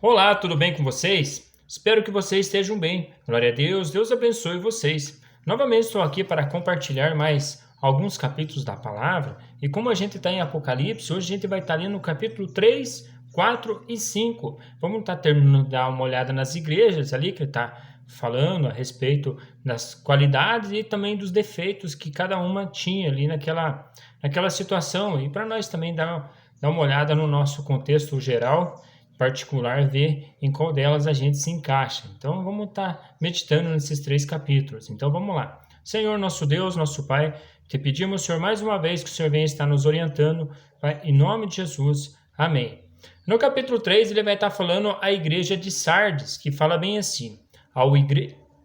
Olá, tudo bem com vocês? Espero que vocês estejam bem. Glória a Deus, Deus abençoe vocês. Novamente estou aqui para compartilhar mais alguns capítulos da palavra. E como a gente está em Apocalipse, hoje a gente vai estar lendo no capítulo 3, 4 e 5. Vamos estar terminando de dar uma olhada nas igrejas ali que está falando a respeito das qualidades e também dos defeitos que cada uma tinha ali naquela situação. E para nós também dar uma olhada no nosso contexto geral particular, ver em qual delas a gente se encaixa. Então vamos estar meditando nesses 3 capítulos. Então vamos lá. Senhor, nosso Deus, nosso Pai, te pedimos, Senhor, mais uma vez que o Senhor venha estar nos orientando, Pai, em nome de Jesus. Amém. No capítulo 3, ele vai estar falando a igreja de Sardes, que fala bem assim: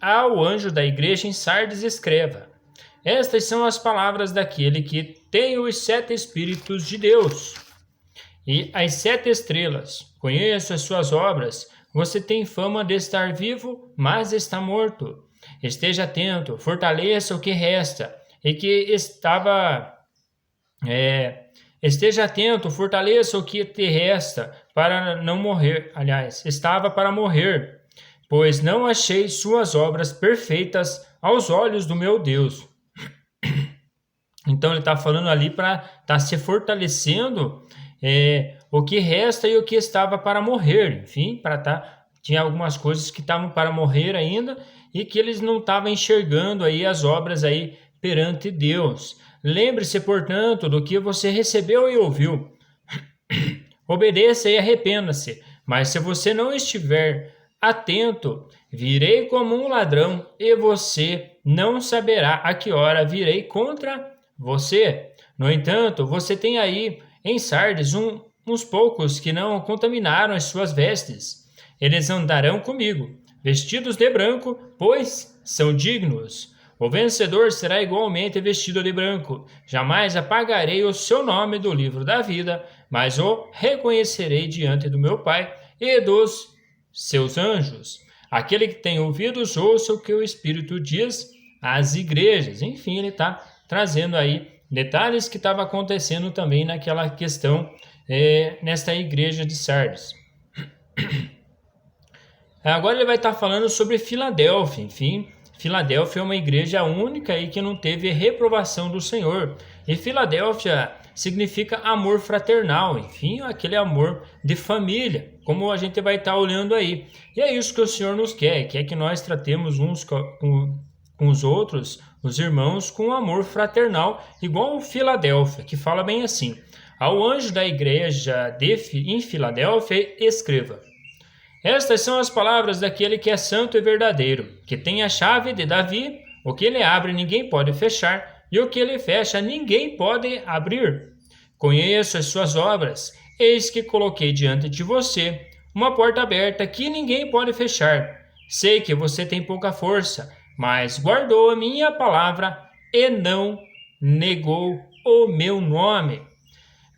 ao anjo da igreja em Sardes escreva: estas são as palavras daquele que tem os 7 Espíritos de Deus e as 7 estrelas. Conheço as suas obras. Você tem fama de estar vivo, mas está morto. Esteja atento, fortaleça o que resta e que esteja atento, fortaleça o que te resta para não morrer. Aliás, estava para morrer, pois não achei suas obras perfeitas aos olhos do meu Deus. Então ele está falando ali para estar se fortalecendo o que resta e o que estava para morrer. Enfim, tinha algumas coisas que estavam para morrer ainda e que eles não estavam enxergando aí as obras aí perante Deus. Lembre-se, portanto, do que você recebeu e ouviu. Obedeça e arrependa-se. Mas se você não estiver atento, virei como um ladrão e você não saberá a que hora virei contra você. No entanto, você tem aí em Sardes uns poucos que não contaminaram as suas vestes. Eles andarão comigo, vestidos de branco, pois são dignos. O vencedor será igualmente vestido de branco. Jamais apagarei o seu nome do livro da vida, mas o reconhecerei diante do meu Pai e dos seus anjos. Aquele que tem ouvidos, ouça o que o Espírito diz às igrejas. Enfim, ele está trazendo aí detalhes que estavam acontecendo também naquela questão nesta igreja de Sardes. Agora ele vai estar falando sobre Filadélfia. Enfim, Filadélfia é uma igreja única aí que não teve reprovação do Senhor. E Filadélfia significa amor fraternal, enfim, aquele amor de família, como a gente vai estar olhando aí. E é isso que o Senhor nos quer que nós tratemos uns com os outros, os irmãos, com amor fraternal, igual Filadélfia, que fala bem assim: ao anjo da igreja em Filadélfia escreva: estas são as palavras daquele que é santo e verdadeiro, que tem a chave de Davi. O que ele abre ninguém pode fechar, e o que ele fecha ninguém pode abrir. Conheço as suas obras, eis que coloquei diante de você uma porta aberta que ninguém pode fechar. Sei que você tem pouca força, mas guardou a minha palavra e não negou o meu nome.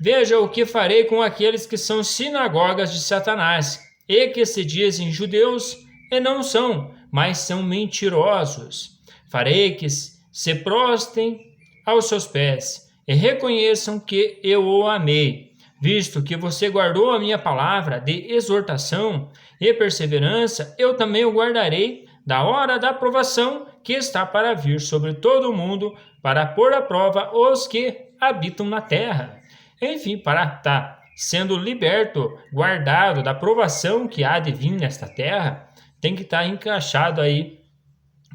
Veja o que farei com aqueles que são sinagogas de Satanás e que se dizem judeus e não são, mas são mentirosos. Farei que se prostrem aos seus pés e reconheçam que eu o amei, visto que você guardou a minha palavra de exortação e perseverança, eu também o guardarei da hora da provação que está para vir sobre todo o mundo, para pôr à prova os que habitam na terra. Enfim, para estar sendo liberto, guardado da provação que há de vir nesta terra, tem que estar encaixado aí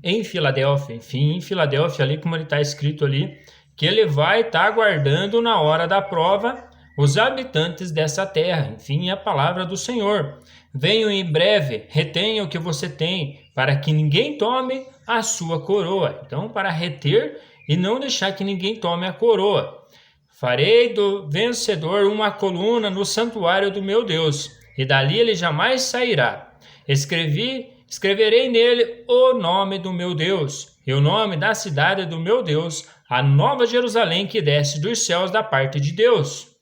em Filadélfia. Enfim, em Filadélfia, ali como ele está escrito ali, que ele vai estar guardando na hora da prova os habitantes dessa terra. Enfim, é a palavra do Senhor. Venho em breve, retenha o que você tem, para que ninguém tome a sua coroa. Então, para reter e não deixar que ninguém tome a coroa. Farei do vencedor uma coluna no santuário do meu Deus, e dali ele jamais sairá. Escreverei nele o nome do meu Deus, e o nome da cidade do meu Deus, a nova Jerusalém que desce dos céus da parte de Deus.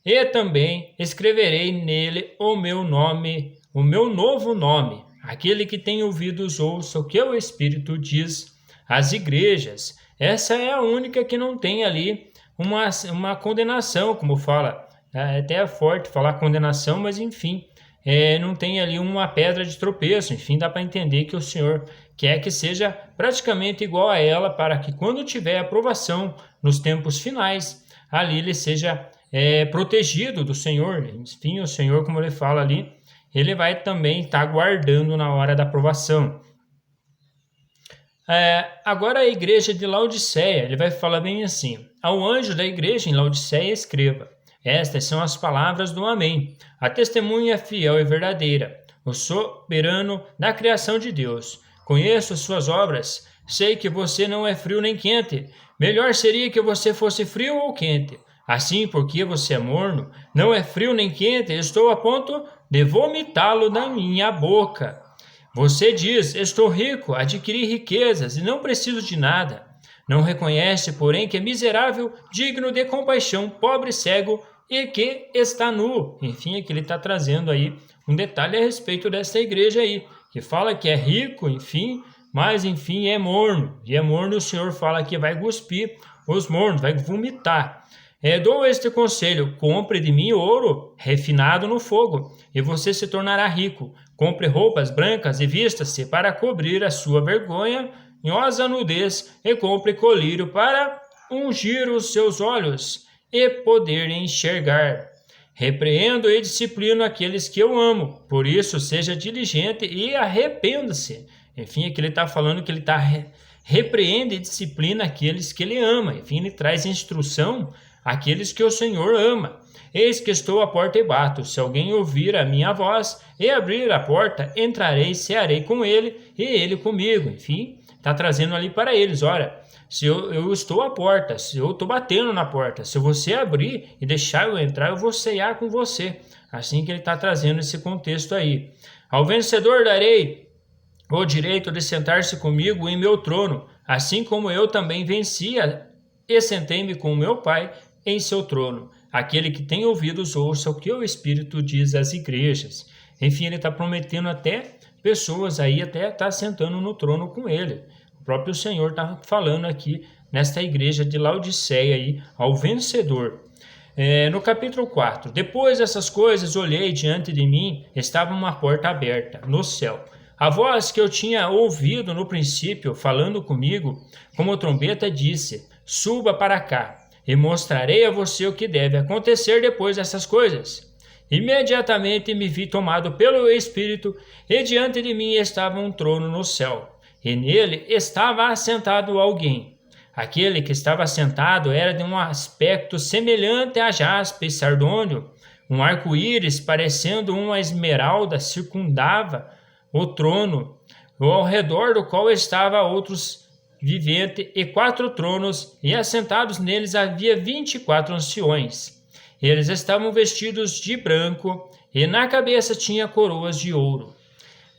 E também escreverei nele o meu novo nome. Aquele que tem ouvidos ouça o que o Espírito diz às igrejas. Essa é a única que não tem ali uma condenação, como fala. É até forte falar condenação, mas enfim, não tem ali uma pedra de tropeço. Enfim, dá para entender que o Senhor quer que seja praticamente igual a ela, para que quando tiver aprovação nos tempos finais, ali ele seja protegido do Senhor. Enfim, o Senhor, como ele fala ali, ele vai também estar guardando na hora da aprovação. Agora a igreja de Laodiceia, ele vai falar bem assim: ao anjo da igreja em Laodiceia escreva: estas são as palavras do Amém, a testemunha fiel e verdadeira, o soberano da criação de Deus. Conheço as suas obras, sei que você não é frio nem quente. Melhor seria que você fosse frio ou quente. Assim, porque você é morno, não é frio nem quente, estou a ponto de vomitá-lo da minha boca. Você diz: estou rico, adquiri riquezas e não preciso de nada. Não reconhece, porém, que é miserável, digno de compaixão, pobre, cego e que está nu. Enfim, aqui ele está trazendo aí um detalhe a respeito dessa igreja aí, que fala que é rico, enfim, mas enfim é morno. E é morno, o Senhor fala que vai cuspir os mornos, vai vomitar. Dou este conselho: compre de mim ouro refinado no fogo, e você se tornará rico. Compre roupas brancas e vista-se para cobrir a sua vergonhosa nudez, e compre colírio para ungir os seus olhos e poder enxergar. Repreendo e disciplino aqueles que eu amo, por isso seja diligente e arrependa-se. Enfim, aqui ele está falando que ele repreende e disciplina aqueles que ele ama. Enfim, ele traz instrução àqueles que o Senhor ama. Eis que estou à porta e bato. Se alguém ouvir a minha voz e abrir a porta, entrarei e cearei com ele e ele comigo. Enfim, está trazendo ali para eles: olha, se eu estou à porta, se eu estou batendo na porta, se você abrir e deixar eu entrar, eu vou cear com você. Assim que ele está trazendo esse contexto aí. Ao vencedor darei o direito de sentar-se comigo em meu trono, assim como eu também vencia e sentei-me com meu Pai em seu trono. Aquele que tem ouvidos, ouça o que o Espírito diz às igrejas. Enfim, ele está prometendo até pessoas aí, até estar sentando no trono com ele. O próprio Senhor está falando aqui nesta igreja de Laodiceia aí, ao vencedor. No capítulo 4: depois dessas coisas olhei, diante de mim estava uma porta aberta no céu. A voz que eu tinha ouvido no princípio, falando comigo, como trombeta, disse: suba para cá, e mostrarei a você o que deve acontecer depois dessas coisas. Imediatamente me vi tomado pelo Espírito, e diante de mim estava um trono no céu, e nele estava assentado alguém. Aquele que estava sentado era de um aspecto semelhante a jaspe e sardônio. Um arco-íris, parecendo uma esmeralda, circundava o trono, ao redor do qual estava outros viventes e 4 tronos, e assentados neles havia 24 anciões. Eles estavam vestidos de branco, e na cabeça tinha coroas de ouro.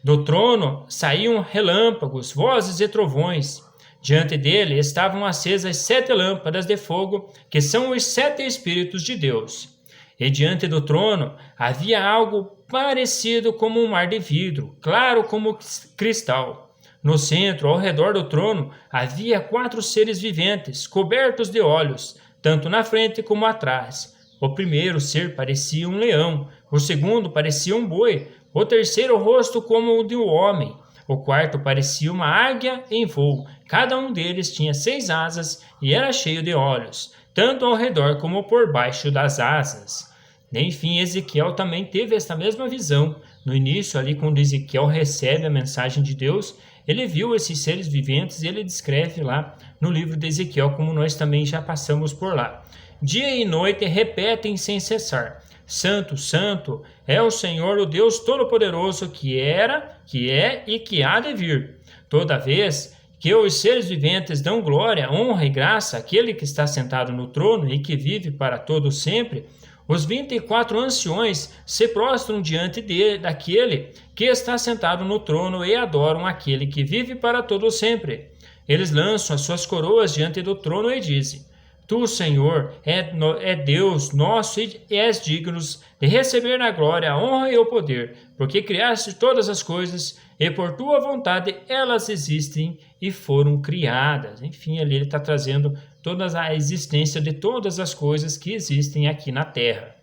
Do trono saíam relâmpagos, vozes e trovões. Diante dele estavam acesas 7 lâmpadas de fogo, que são os 7 Espíritos de Deus. E diante do trono havia algo parecido como um mar de vidro, claro como cristal. No centro, ao redor do trono, havia 4 seres viventes, cobertos de olhos, tanto na frente como atrás. O primeiro ser parecia um leão, o segundo parecia um boi, o terceiro rosto como o de um homem, o quarto parecia uma águia em voo. Cada um deles tinha 6 asas e era cheio de olhos, tanto ao redor como por baixo das asas. Enfim, Ezequiel também teve esta mesma visão. No início, ali, quando Ezequiel recebe a mensagem de Deus, ele viu esses seres viventes e ele descreve lá no livro de Ezequiel, como nós também já passamos por lá. Dia e noite repetem sem cessar: Santo, Santo é o Senhor, o Deus Todo-Poderoso, que era, que é e que há de vir. Toda vez que os seres viventes dão glória, honra e graça àquele que está sentado no trono e que vive para todo sempre, os 24 anciões se prostram diante daquele que está sentado no trono e adoram aquele que vive para todo sempre. Eles lançam as suas coroas diante do trono e dizem: Tu, Senhor, é Deus nosso e és digno de receber a glória, a honra e o poder, porque criaste todas as coisas e por tua vontade elas existem e foram criadas. Enfim, ali ele está trazendo toda a existência de todas as coisas que existem aqui na Terra.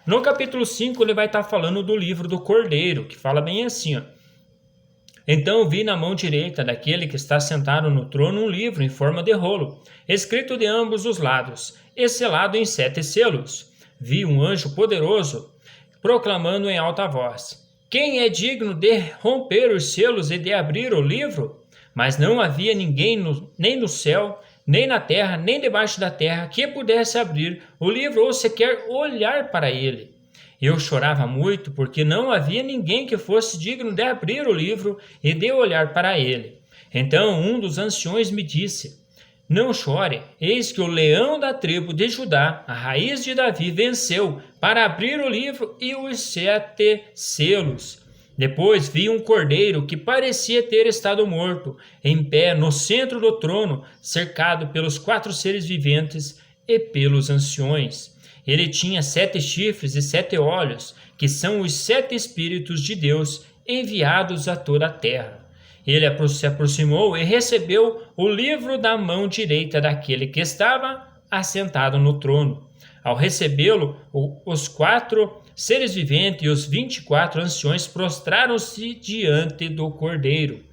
No capítulo 5, ele vai estar falando do livro do Cordeiro, que fala bem assim, ó. Então vi na mão direita daquele que está sentado no trono um livro em forma de rolo, escrito de ambos os lados, e selado em 7 selos. Vi um anjo poderoso proclamando em alta voz: quem é digno de romper os selos e de abrir o livro? Mas não havia ninguém nem no céu, nem na terra, nem debaixo da terra, que pudesse abrir o livro ou sequer olhar para ele. Eu chorava muito, porque não havia ninguém que fosse digno de abrir o livro e de olhar para ele. Então um dos anciões me disse: não chore, eis que o leão da tribo de Judá, a raiz de Davi, venceu para abrir o livro e os 7 selos. Depois vi um cordeiro que parecia ter estado morto, em pé no centro do trono, cercado pelos 4 seres viventes e pelos anciões. Ele tinha 7 chifres e 7 olhos, que são os 7 Espíritos de Deus enviados a toda a terra. Ele se aproximou e recebeu o livro da mão direita daquele que estava assentado no trono. Ao recebê-lo, os 4 seres viventes e os 24 anciões prostraram-se diante do Cordeiro.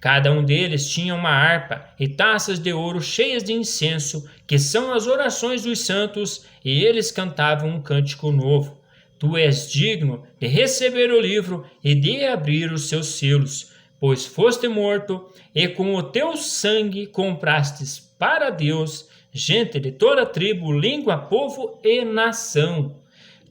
Cada um deles tinha uma harpa e taças de ouro cheias de incenso, que são as orações dos santos, e eles cantavam um cântico novo. Tu és digno de receber o livro e de abrir os seus selos, pois foste morto, e com o teu sangue comprastes para Deus gente de toda tribo, língua, povo e nação.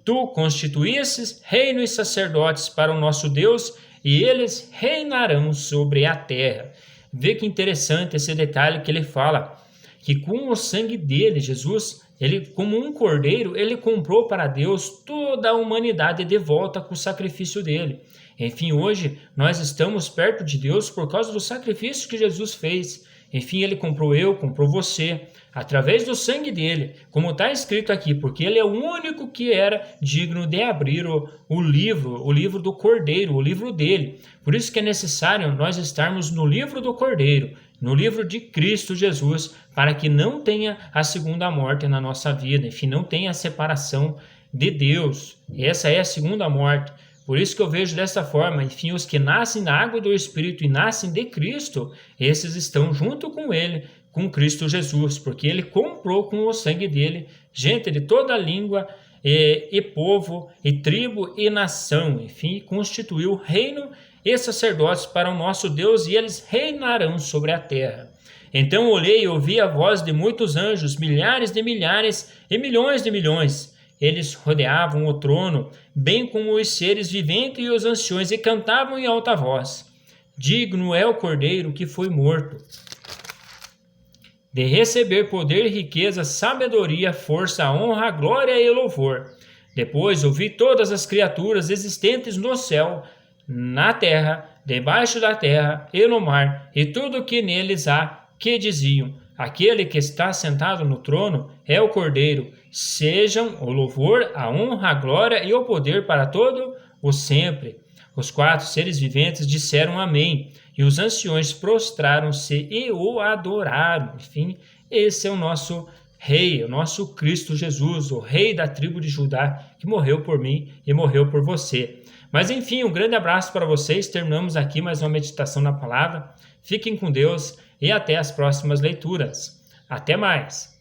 Tu constituístes reino e sacerdotes para o nosso Deus, e eles reinarão sobre a terra. Vê que interessante esse detalhe que ele fala, que com o sangue dele, Jesus, ele, como um cordeiro, ele comprou para Deus toda a humanidade de volta com o sacrifício dele. Enfim, hoje nós estamos perto de Deus por causa do sacrifício que Jesus fez. Enfim, ele comprou eu, comprou você, através do sangue dele, como está escrito aqui, porque ele é o único que era digno de abrir o livro do Cordeiro, o livro dele. Por isso que é necessário nós estarmos no livro do Cordeiro, no livro de Cristo Jesus, para que não tenha a segunda morte na nossa vida, enfim, não tenha a separação de Deus. E essa é a segunda morte. Por isso que eu vejo dessa forma, enfim, os que nascem da água do Espírito e nascem de Cristo, esses estão junto com ele, com Cristo Jesus, porque ele comprou com o sangue dele gente de toda língua e povo e tribo e nação, enfim, constituiu reino e sacerdotes para o nosso Deus, e eles reinarão sobre a terra. Então olhei e ouvi a voz de muitos anjos, milhares de milhares e milhões de milhões. Eles rodeavam o trono, bem como os seres viventes e os anciões, e cantavam em alta voz: digno é o Cordeiro que foi morto, de receber poder, riqueza, sabedoria, força, honra, glória e louvor. Depois ouvi todas as criaturas existentes no céu, na terra, debaixo da terra e no mar, e tudo que neles há, que diziam: aquele que está sentado no trono é o Cordeiro. Sejam o louvor, a honra, a glória e o poder para todo o sempre. Os 4 seres viventes disseram amém, e os anciões prostraram-se e o adoraram. Enfim, esse é o nosso Rei, o nosso Cristo Jesus, o Rei da tribo de Judá, que morreu por mim e morreu por você. Mas enfim, um grande abraço para vocês. Terminamos aqui mais uma meditação na palavra. Fiquem com Deus e até as próximas leituras. Até mais!